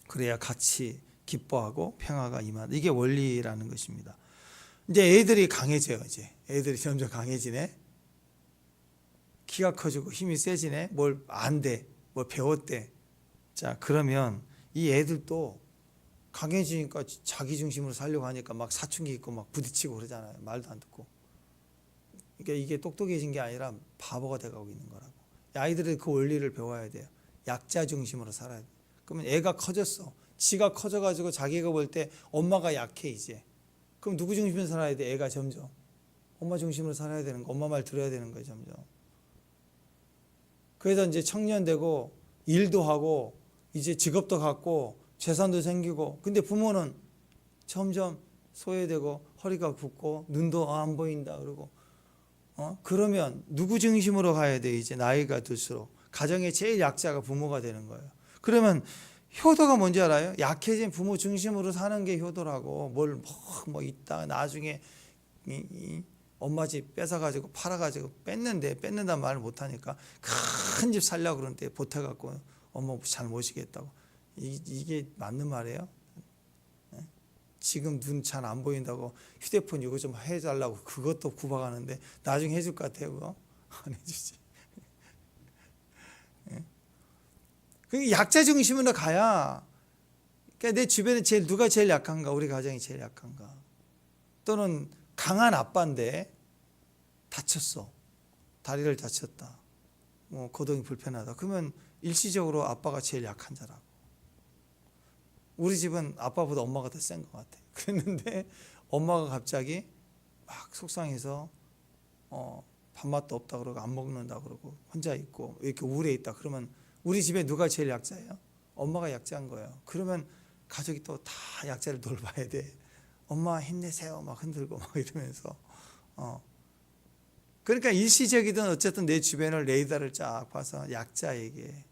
그래야 같이 기뻐하고 평화가 임한다. 이게 원리라는 것입니다. 이제 애들이 강해져요. 이제 애들이 점점 강해지네. 키가 커지고 힘이 세지네. 뭘 안돼, 뭘 배웠대. 자, 그러면 이 애들도 강해지니까 자기 중심으로 살려고 하니까 막 사춘기 있고 막 부딪히고 그러잖아요. 말도 안 듣고. 그러니까 이게 똑똑해진 게 아니라 바보가 돼가고 있는 거라고. 아이들이 그 원리를 배워야 돼요. 약자 중심으로 살아야 돼. 그러면 애가 커졌어. 지가 커져가지고 자기가 볼 때 엄마가 약해 이제. 그럼 누구 중심으로 살아야 돼? 애가 점점. 엄마 중심으로 살아야 되는 거. 엄마 말 들어야 되는 거예요, 점점. 그래서 이제 청년 되고 일도 하고 이제 직업도 갖고 재산도 생기고, 근데 부모는 점점 소외되고 허리가 굽고 눈도 안 보인다 그러고, 그러면 누구 중심으로 가야 돼? 이제 나이가 들수록 가정의 제일 약자가 부모가 되는 거예요. 그러면 효도가 뭔지 알아요? 약해진 부모 중심으로 사는 게 효도라고. 뭐 있다 나중에 엄마 집 뺏어가지고 팔아가지고 뺏는다는 말을 못하니까 큰 집 살려고 그러는데 보태갖고 엄마 잘 모시겠다고. 이게 맞는 말이에요? 지금 눈 잘 안 보인다고 휴대폰 이거 좀 해달라고 그것도 구박하는데 나중에 해줄 것 같아요? 그거? 안 해주지. 그 약자 중심으로 가야. 그러니까 내 주변에 누가 제일 약한가? 우리 가정이 제일 약한가? 또는 강한 아빠인데 다쳤어. 다리를 다쳤다. 뭐 거동이 불편하다. 그러면 일시적으로 아빠가 제일 약한 자라고. 우리 집은 아빠보다 엄마가 더 센 것 같아. 그랬는데 엄마가 갑자기 막 속상해서 밥맛도 없다 그러고 안 먹는다 그러고 혼자 있고 이렇게 우울해 있다. 그러면 우리 집에 누가 제일 약자예요? 엄마가 약자인 거예요. 그러면 가족이 또 다 약자를 돌봐야 돼. 엄마 힘내세요 막 흔들고 막 이러면서. 그러니까 일시적이든 어쨌든 내 주변을 레이더를 쫙 봐서 약자에게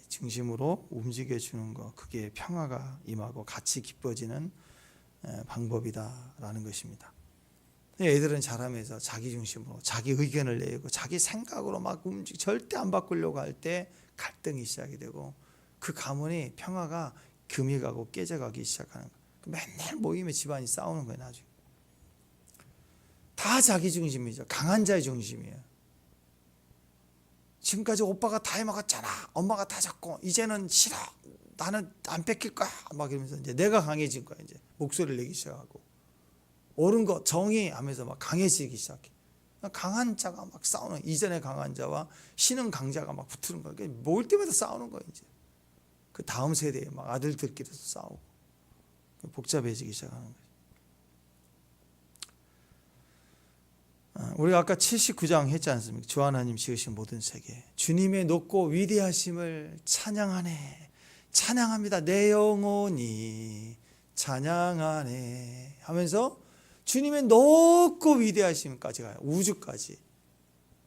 중심으로 움직여주는 거, 그게 평화가 임하고 같이 기뻐지는 방법이다라는 것입니다. 애들은 자라면서 자기 중심으로 자기 의견을 내고 자기 생각으로 막 절대 안 바꾸려고 할 때 갈등이 시작이 되고, 그 가문이 평화가 금이 가고 깨져가기 시작하는 거예요. 맨날 모이면 집안이 싸우는 거예요. 나중에 다 자기 중심이죠. 강한 자의 중심이에요. 지금까지 오빠가 다 해먹었잖아. 엄마가 다 잡고 이제는 싫어. 나는 안 뺏길 거야. 막 이러면서 이제 내가 강해진 거야. 이제 목소리를 내기 시작하고 옳은 거 정의 하면서 막 강해지기 시작해. 강한 자가 막 싸우는, 이전의 강한 자와 신은 강자가 막 붙는 거야. 모일 때마다 싸우는 거야. 이제 그 다음 세대에 막 아들들끼리도 싸우고 복잡해지기 시작하는 거야. 우리가 아까 79장 했지 않습니까? 주 하나님 지으신 모든 세계, 주님의 높고 위대하심을 찬양하네. 찬양합니다. 내 영혼이 찬양하네 하면서 주님의 높고 위대하심까지 가요. 우주까지.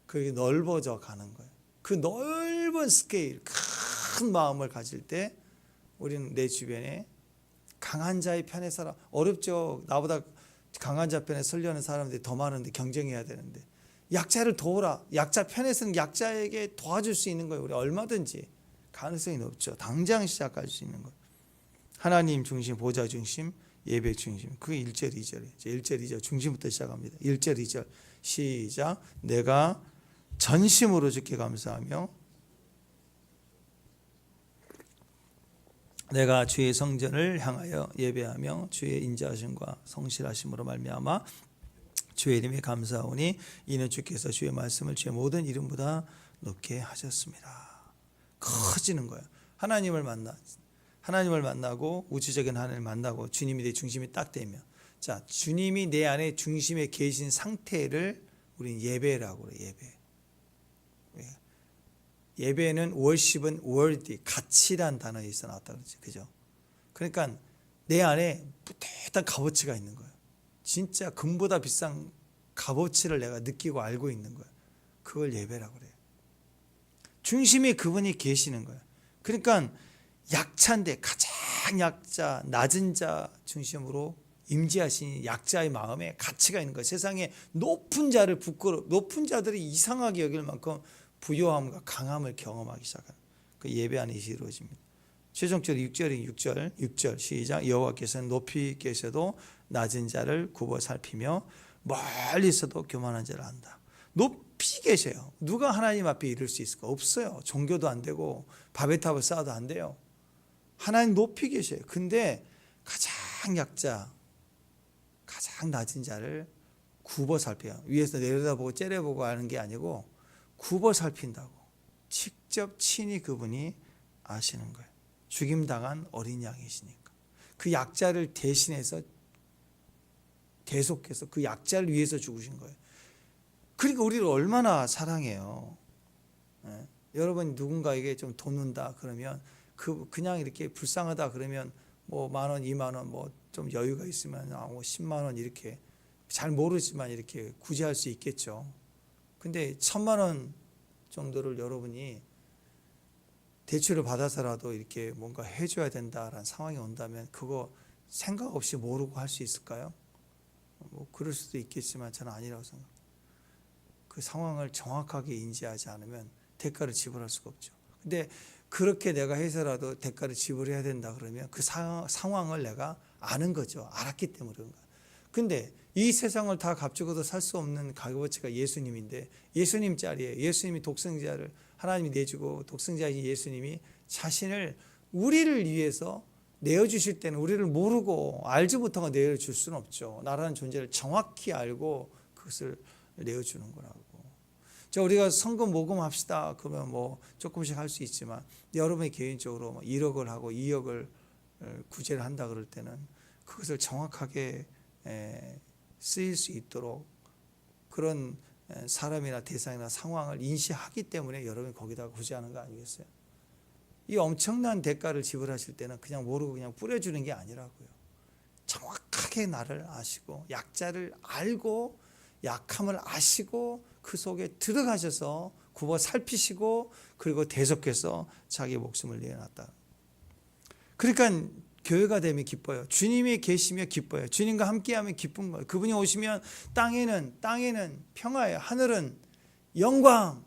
그게 넓어져 가는 거예요. 그 넓은 스케일, 큰 마음을 가질 때 우리는 내 주변에 강한 자의 편에 살아. 어렵죠. 나보다 강한 자 편에 서려는 사람들이 더 많은데 경쟁해야 되는데, 약자를 도우라. 약자 편에 서는 약자에게 도와줄 수 있는 거예요. 우리 얼마든지 가능성이 높죠. 당장 시작할 수 있는 거예요. 하나님 중심, 보좌 중심, 예배 중심. 그게 1절 2절이에요. 1절 2절 중심부터 시작합니다. 1절 2절 시작. 내가 전심으로 주께 감사하며 내가 주의 성전을 향하여 예배하며 주의 인자하심과 성실하심으로 말미암아 주의 이름에 감사하오니 이는 주께서 주의 말씀을 주의 모든 이름보다 높게 하셨습니다. 커지는 거예요. 하나님을 만나고 우주적인 하나님을 만나고 주님이 내 중심이 딱 되면, 자, 주님이 내 안에 중심에 계신 상태를 우리는 예배라고 그래요. 예배. 예배는 worship은 worthy, 가치란 단어에서 나왔다 그러지, 그죠? 그러니까 내 안에 뿌듯한 값어치가 있는 거예요. 진짜 금보다 비싼 값어치를 내가 느끼고 알고 있는 거예요. 그걸 예배라고 그래요. 중심에 그분이 계시는 거예요. 그러니까 약자인데 가장 약자, 낮은 자 중심으로 임재하신 약자의 마음에 가치가 있는 거예요. 세상에 높은 자들이 이상하게 여길 만큼 부요함과 강함을 경험하기 시작하는 그 예배 안에서 이루어집니다. 최종적으로 6절 시작. 여호와께서는 높이 계셔도 낮은 자를 굽어 살피며 멀리서도 교만한 자를 안다. 높이 계셔요. 누가 하나님 앞에 이를 수 있을까? 없어요. 종교도 안 되고 바벨 탑을 쌓아도 안 돼요. 하나님 높이 계셔요. 근데 가장 약자, 가장 낮은 자를 굽어 살펴요. 위에서 내려다보고 째려보고 하는 게 아니고 굽어 살핀다고. 직접 친히 그분이 아시는 거예요. 죽임당한 어린 양이시니까. 그 약자를 대신해서 대속해서 그 약자를 위해서 죽으신 거예요. 그러니까 우리를 얼마나 사랑해요. 예? 여러분 누군가에게 좀 돕는다 그러면 그냥 이렇게 불쌍하다 그러면 뭐 10,000원, 20,000원 뭐 좀 여유가 있으면 10만 원 이렇게 잘 모르지만 이렇게 구제할 수 있겠죠. 근데 1,000,000원 정도를 여러분이 대출을 받아서라도 이렇게 뭔가 해줘야 된다라는 상황이 온다면 그거 생각 없이 모르고 할 수 있을까요? 뭐 그럴 수도 있겠지만 저는 아니라고 생각합니다. 그 상황을 정확하게 인지하지 않으면 대가를 지불할 수가 없죠. 근데 그렇게 내가 해서라도 대가를 지불해야 된다 그러면 그 상황을 내가 아는 거죠. 알았기 때문에 그런 거예요. 근데 이 세상을 다 값주고도 살 수 없는 가격어치가 예수님인데 예수님 자리에 예수님이 독생자를 하나님이 내주고 독생자이신 예수님이 자신을 우리를 위해서 내어주실 때는 우리를 모르고 알지 못한 거 내어줄 수는 없죠. 나라는 존재를 정확히 알고 그것을 내어주는 거라고. 자, 우리가 성금 모금합시다. 그러면 뭐 조금씩 할 수 있지만 여러분이 개인적으로 뭐 1억을 하고 2억을 구제를 한다 그럴 때는 그것을 정확하게 쓰일 수 있도록 그런 사람이나 대상이나 상황을 인식하기 때문에 여러분이 거기다가 구제하는 거 아니겠어요? 이 엄청난 대가를 지불하실 때는 그냥 모르고 그냥 뿌려주는 게 아니라고요. 정확하게 나를 아시고 약자를 알고 약함을 아시고 그 속에 들어가셔서 굽어 살피시고 그리고 대속해서 자기 목숨을 내어놨다. 그러니까 교회가 되면 기뻐요. 주님이 계시며 기뻐요. 주님과 함께하면 기쁜 거예요. 그분이 오시면 땅에는 평화예요. 하늘은 영광.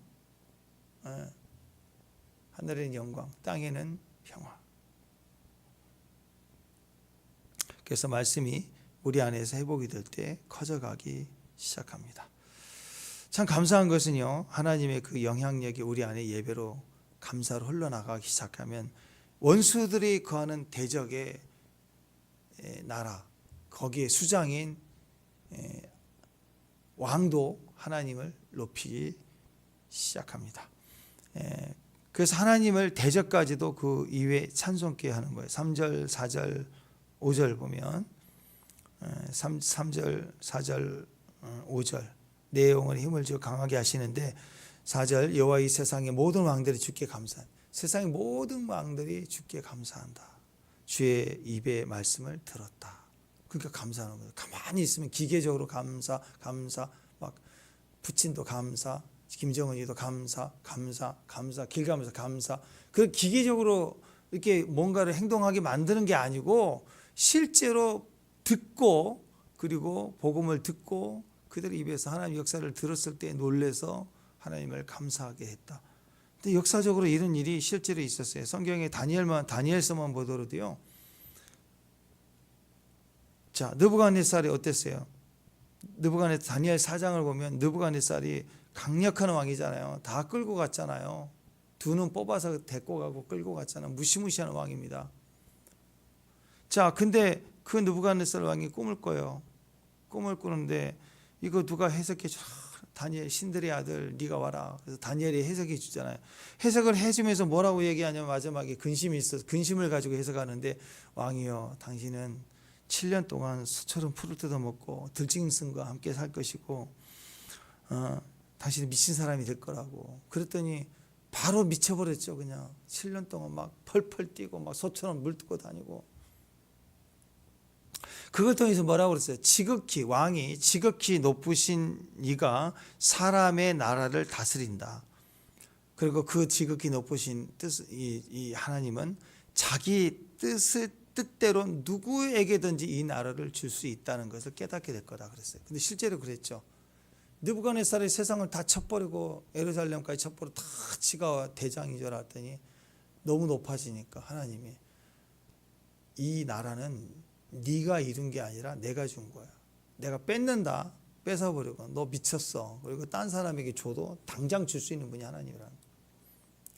하늘에는 영광, 땅에는 평화. 그래서 말씀이 우리 안에서 회복이 될 때 커져가기 시작합니다. 참 감사한 것은요, 하나님의 그 영향력이 우리 안에 예배로 감사로 흘러나가기 시작하면 원수들이 거하는 대적의 나라, 거기에 수장인 왕도 하나님을 높이기 시작합니다. 그래서 하나님을 대적까지도 그 이외에 찬송케 하는 거예요. 3절, 4절, 5절 보면 3절, 4절, 5절 내 영혼의 힘을 주어 강하게 하시는데 4절 여호와 이 세상의 모든 왕들이 주께 감사한 세상의 모든 왕들이 주께 감사한다. 주의 입의 말씀을 들었다. 그러니까 감사하는 거예요. 가만히 있으면 기계적으로 감사 막 부친도 감사 김정은이도 감사 길 가면서 감사 그 기계적으로 이렇게 뭔가를 행동하게 만드는 게 아니고 실제로 듣고 그리고 복음을 듣고 그들의 입에서 하나님의 역사를 들었을 때 놀라서 하나님을 감사하게 했다. 근데 역사적으로 이런 일이 실제로 있었어요. 성경에 다니엘서만 보더라도요. 자, 느부갓네살이 어땠어요? 다니엘 4장을 보면 느부갓네살이 강력한 왕이잖아요. 다 끌고 갔잖아요. 두 눈 뽑아서 데리고 가고 끌고 갔잖아요. 무시무시한 왕입니다. 자, 근데 그 느부갓네살 왕이 꿈을 꿔요. 꿈을 꾸는데 이거 누가 해석해 줘? 다니엘 신들의 아들 네가 와라. 그래서 다니엘이 해석해 주잖아요. 해석을 해주면서 뭐라고 얘기하냐면 마지막에 근심이 있어서 근심을 가지고 해석하는데 왕이여 당신은 7년 동안 소처럼 풀을 뜯어먹고 들짐승과 함께 살 것이고 당신은 미친 사람이 될 거라고. 그랬더니 바로 미쳐버렸죠. 그냥 7년 동안 막 펄펄 뛰고 막 소처럼 물뜯고 다니고. 그것 통해서 뭐라고 그랬어요? 왕이 지극히 높으신 이가 사람의 나라를 다스린다. 그리고 그 지극히 높으신 이 하나님은 자기 뜻대로 누구에게든지 이 나라를 줄 수 있다는 것을 깨닫게 될 거다 그랬어요. 근데 실제로 그랬죠. 느부갓네살이 세상을 다 쳐버리고 예루살렘까지 쳐버리고 다 지가 대장인 줄 알았더니 너무 높아지니까 하나님이 이 나라는 네가 이룬 게 아니라 내가 준 거야. 내가 뺏는다. 뺏어버리고 너 미쳤어. 그리고 딴 사람에게 줘도 당장 줄 수 있는 분이 하나님이라는 거예요.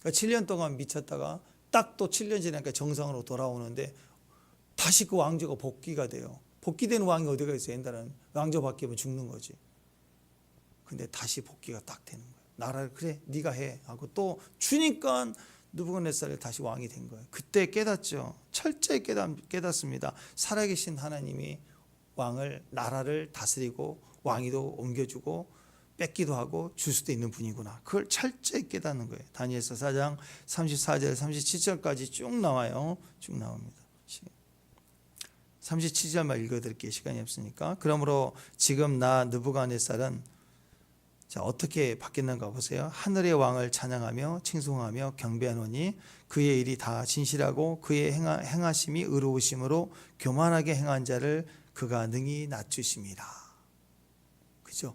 그러니까 7년 동안 미쳤다가 딱 또 7년 지나니까 정상으로 돌아오는데 다시 그 왕조가 복귀가 돼요. 복귀되는 왕이 어디가 있어요? 옛날에는 왕조 바뀌면 죽는 거지. 근데 다시 복귀가 딱 되는 거예요. 나라를 그래 네가 해 하고 또 주니까 느부갓네살이 다시 왕이 된 거예요. 그때 깨닫죠. 철저히 깨닫습니다. 살아계신 하나님이 왕을 나라를 다스리고 왕위도 옮겨주고 뺏기도 하고 줄 수도 있는 분이구나. 그걸 철저히 깨닫는 거예요. 다니엘서 4장 34절 37절까지 쭉 나와요. 쭉 나옵니다. 37절만 읽어드릴게요. 시간이 없으니까. 그러므로 지금 나 느부갓네살은 자, 어떻게 바뀌었는가 보세요. 하늘의 왕을 찬양하며 칭송하며 경배하노니 그의 일이 다 진실하고 그의 행하심이 의로우심으로 교만하게 행한 자를 그가 능히 낮추심이라. 그죠?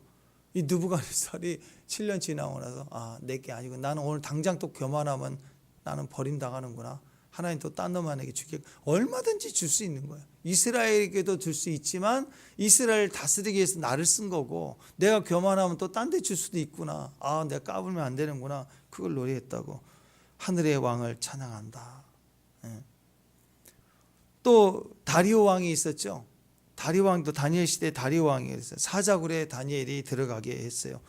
이 느부갓네살이 7년 지나고 나서 내게 아니고 나는 오늘 당장 또 교만하면 나는 버림당하는구나. 하나님 또 딴 놈한테게 주게 얼마든지 줄 수 있는 거예요. 이스라엘에게도 줄 수 있지만 이스라엘 다스리기 위해서 나를 쓴 거고 내가 교만하면 또 딴 데 줄 수도 있구나. 내가 까불면 안 되는구나. 그걸 노래했다고. 하늘의 왕을 찬양한다. 또 다리오 왕이 있었죠. 다리오 왕도 다니엘 시대에 다리오 왕이 있어요. 사자굴에 다니엘이 들어가게 했어요.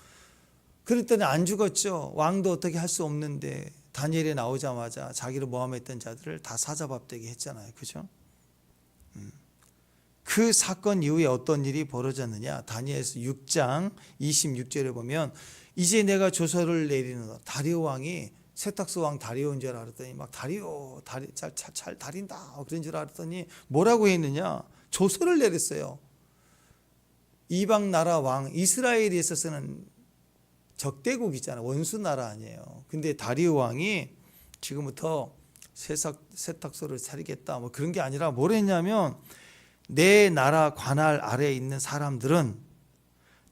그랬더니 안 죽었죠. 왕도 어떻게 할 수 없는데 다니엘이 나오자마자 자기를 모함했던 자들을 다 사자밥되게 했잖아요. 그죠? 그 사건 이후에 어떤 일이 벌어졌느냐. 다니엘서 6장 26절에 보면 이제 내가 조서를 내리는 다리오 왕이 세탁소 왕 다리오인 줄 알았더니 막 다리오 잘 다린다 그런 줄 알았더니 뭐라고 했느냐. 조서를 내렸어요. 이방 나라 왕 이스라엘에 있어서는 적대국이잖아요. 원수 나라 아니에요. 근데 다리오 왕이 지금부터 세탁소를 차리겠다 뭐 그런 게 아니라 뭘 했냐면 내 나라 관할 아래에 있는 사람들은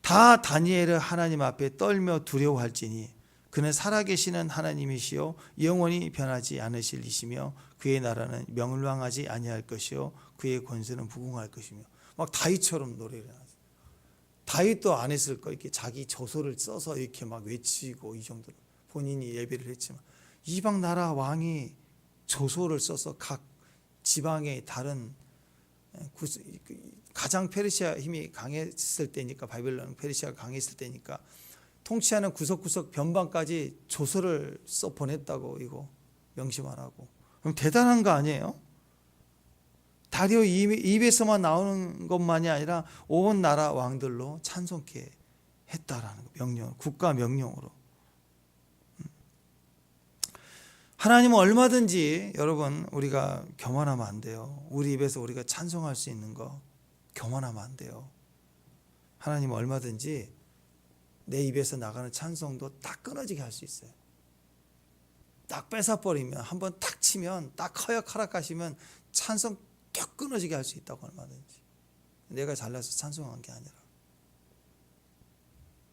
다 다니엘을 하나님 앞에 떨며 두려워할지니 그는 살아계시는 하나님이시요 영원히 변하지 않으실 이시며 그의 나라는 멸망하지 아니할 것이요 그의 권세는 무궁할 것이며 막 다윗처럼 노래를 하죠. 다윗도 안 했을 거 이렇게 자기 저서를 써서 이렇게 막 외치고 이 정도로 본인이 예배를 했지만 이방 나라 왕이 저서를 써서 각 지방의 다른 가장 페르시아 힘이 강했을 때니까 바빌론 페르시아가 강했을 때니까 통치하는 구석구석 변방까지 조서를 써 보냈다고 이거 명심하라고. 그럼 대단한 거 아니에요? 다리오 입에서만 나오는 것만이 아니라 온 나라 왕들로 찬송케 했다라는 거, 명령, 국가 명령으로. 하나님은 얼마든지 여러분 우리가 교만하면 안 돼요. 우리 입에서 우리가 찬송할 수 있는 거 교만하면 안 돼요. 하나님은 얼마든지 내 입에서 나가는 찬송도 딱 끊어지게 할 수 있어요. 딱 뺏어버리면 한번 탁 치면 딱 허약하락하시면 찬송 딱 끊어지게 할 수 있다고. 얼마든지 내가 잘나서 찬송한 게 아니라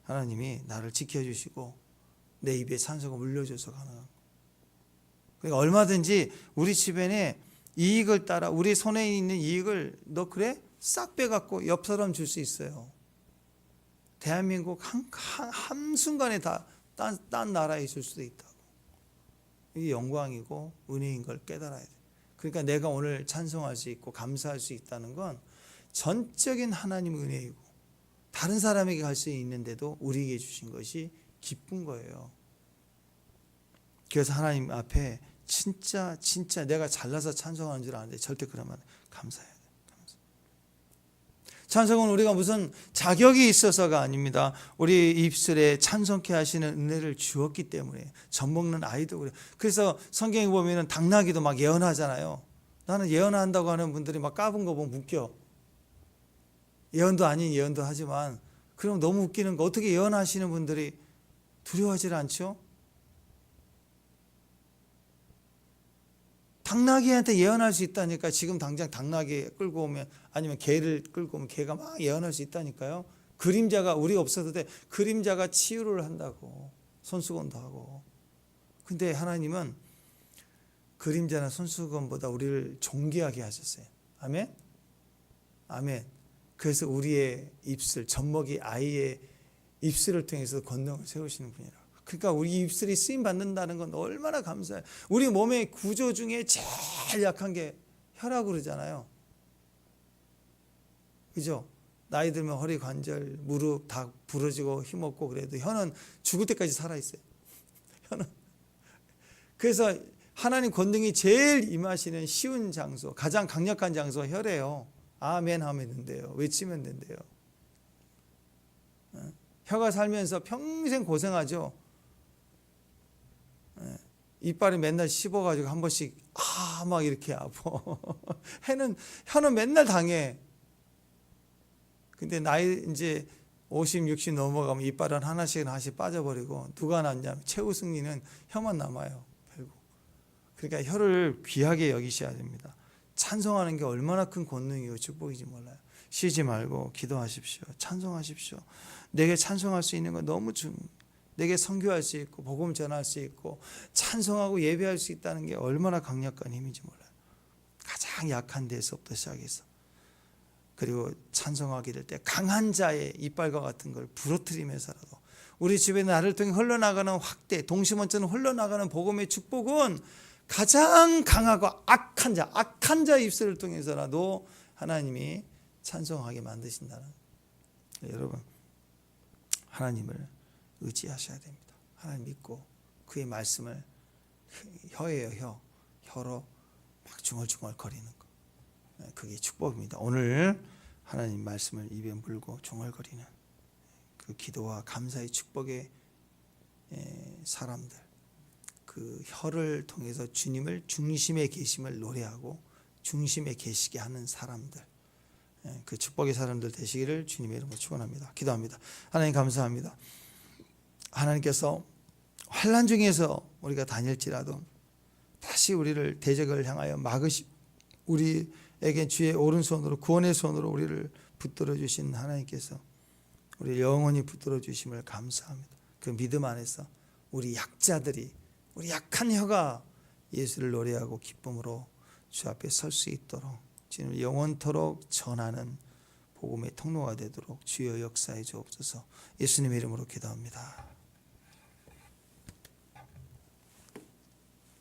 하나님이 나를 지켜주시고 내 입에 찬송을 물려줘서 가능한 거예요. 그러니까 얼마든지 우리 주변에 이익을 따라 우리 손에 있는 이익을 너 그래? 싹 빼갖고 옆 사람 줄 수 있어요. 대한민국 한순간에 다 딴 나라에 있을 수도 있다고. 이게 영광이고 은혜인 걸 깨달아야 돼. 그러니까 내가 오늘 찬송할 수 있고 감사할 수 있다는 건 전적인 하나님의 은혜이고 다른 사람에게 갈 수 있는데도 우리에게 주신 것이 기쁜 거예요. 그래서 하나님 앞에 진짜 내가 잘나서 찬송하는 줄 아는데 절대 그러면 감사해야 돼요. 찬송은 우리가 무슨 자격이 있어서가 아닙니다. 우리 입술에 찬송케 하시는 은혜를 주었기 때문에. 젖 먹는 아이도 그래요. 그래서 성경에 보면 당나귀도 막 예언하잖아요. 나는 예언한다고 하는 분들이 막 까분 거 보면 웃겨. 예언도 아닌 예언도 하지만 그럼 너무 웃기는 거. 어떻게 예언하시는 분들이 두려워하지 않죠? 당나귀한테 예언할 수 있다니까. 지금 당장 당나귀 끌고 오면 아니면 개를 끌고 오면 개가 막 예언할 수 있다니까요. 그림자가 우리 없어도 돼. 그림자가 치유를 한다고. 손수건도 하고. 근데 하나님은 그림자나 손수건보다 우리를 존귀하게 하셨어요. 아멘? 아멘. 그래서 우리의 입술, 젖먹이 아이의 입술을 통해서 권능을 세우시는 분이라. 그러니까 우리 입술이 쓰임 받는다는 건 얼마나 감사해요. 우리 몸의 구조 중에 제일 약한 게 혀라고 그러잖아요. 그죠? 나이 들면 허리 관절, 무릎 다 부러지고 힘없고 그래도 혀는 죽을 때까지 살아있어요. 혀는. 그래서 하나님 권능이 제일 임하시는 쉬운 장소, 가장 강력한 장소가 혀래요. 아멘 하면 된대요. 외치면 된대요. 혀가 살면서 평생 고생하죠. 이빨이 맨날 씹어가지고 한 번씩 막 이렇게 아파. 혀는 맨날 당해. 근데 나이 이제 50, 60 넘어가면 이빨은 하나씩 빠져버리고 누가 남냐면 최우승리는 혀만 남아요. 결국. 그러니까 혀를 귀하게 여기셔야 됩니다. 찬송하는 게 얼마나 큰 권능이고 축복인지 몰라요. 쉬지 말고 기도하십시오. 찬송하십시오. 내게 찬송할 수 있는 건 너무 내게 선교할 수 있고 복음 전할 수 있고 찬송하고 예배할 수 있다는 게 얼마나 강력한 힘인지 몰라요. 가장 약한 데서부터 시작해서 그리고 찬송하게 될 때 강한 자의 이빨과 같은 걸 부러뜨리면서라도 우리 집에 나를 통해 흘러나가는 확대, 동시먼처럼 흘러나가는 복음의 축복은 가장 강하고 악한 자 입술을 통해서라도 하나님이 찬송하게 만드신다는. 여러분, 하나님을 의지하셔야 됩니다. 하나님 믿고 그의 말씀을 혀예요. 혀로 막 중얼중얼 거리는 거. 그게 축복입니다. 오늘 하나님 말씀을 입에 물고 중얼거리는 그 기도와 감사의 축복의 사람들, 그 혀를 통해서 주님을 중심에 계심을 노래하고 중심에 계시게 하는 사람들, 그 축복의 사람들 되시기를 주님의 이름으로 축원합니다. 기도합니다. 하나님 감사합니다. 하나님께서 환난 중에서 우리가 다닐지라도 다시 우리를 대적을 향하여 막으시고 우리에게 주의 오른손으로 구원의 손으로 우리를 붙들어 주신 하나님께서 우리 영원히 붙들어 주심을 감사합니다. 그 믿음 안에서 우리 약자들이, 우리 약한 혀가 예수를 노래하고 기쁨으로 주 앞에 설 수 있도록 주님 영원토록 전하는 복음의 통로가 되도록 주여 역사해 주옵소서. 예수님의 이름으로 기도합니다.